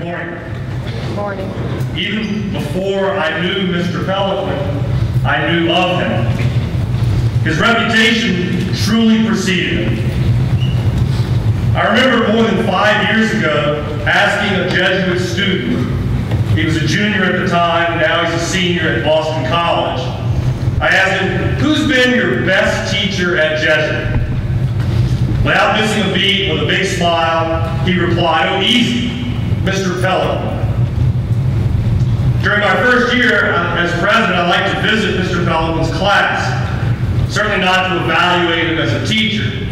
morning. Good morning. Even before I knew Mr. Peloquin, I knew of him. His reputation truly preceded him. I remember more than 5 years ago asking a Jesuit student, he was a junior at the time, now he's a senior at Boston College. I asked him, who's been your best teacher at Jesuit? Without missing a beat, with a big smile, he replied, oh, easy, Mr. Peloquin. During my first year as president, I like to visit Mr. Peloquin's class. Certainly not to evaluate him as a teacher.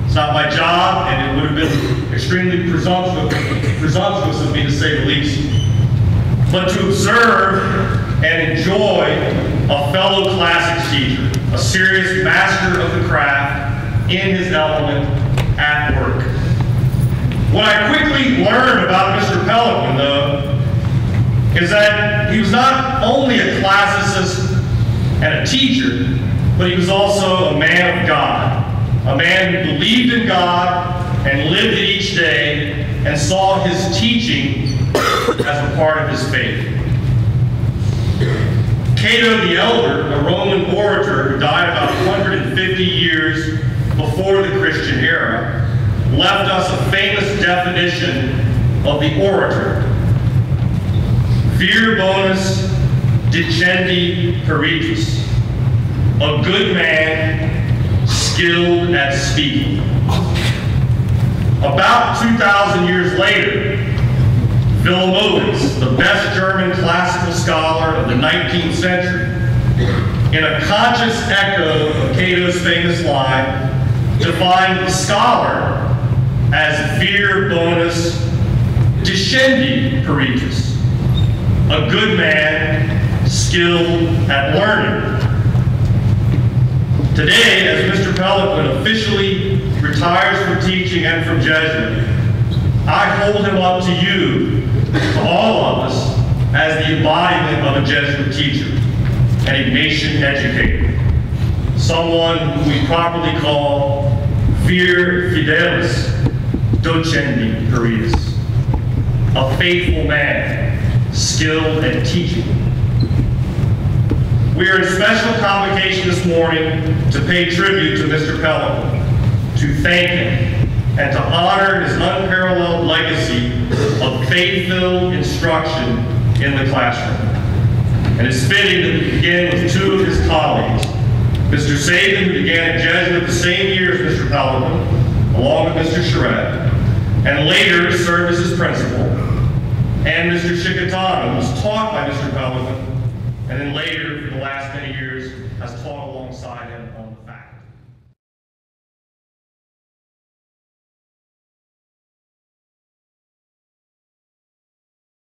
It's not my job, and it would have been extremely presumptuous of me to say the least. But to observe and enjoy a fellow classics teacher, a serious master of the craft, in his element at work. What I quickly learned about Mr. Peloquin, though, is that he was not only a classicist and a teacher, but he was also a man of God, a man who believed in God and lived it each day and saw his teaching as a part of his faith. Cato the Elder, a Roman orator who died about 150 years before the Christian era, left us a famous definition of the orator. Vir bonus dicendi peritus, a good man skilled at speaking. About 2,000 years later, Philomovus, the best German classical scholar of the 19th century, in a conscious echo of Cato's famous line, defined the scholar as vir bonus dicendi peritus, a good man skilled at learning. Today, as Mr. Peloquin officially retires from teaching and from Jesuit, I hold him up to you, to all of us, as the embodiment of a Jesuit teacher, an Ignatian educator, someone who we properly call vir fidelis docendi peritus, a faithful man, skilled at teaching. We are in special convocation this morning to pay tribute to Mr. Peloquin, to thank him, and to honor his unparalleled legacy of faith-filled instruction in the classroom. And it's fitting that we begin with two of his colleagues, Mr. Saban, who began at Jesuit the same year as Mr. Peloquin, along with Mr. Charette, and later served as his principal, and Mr. Chicatano, who was taught by Mr. Peloquin, and then later, for the last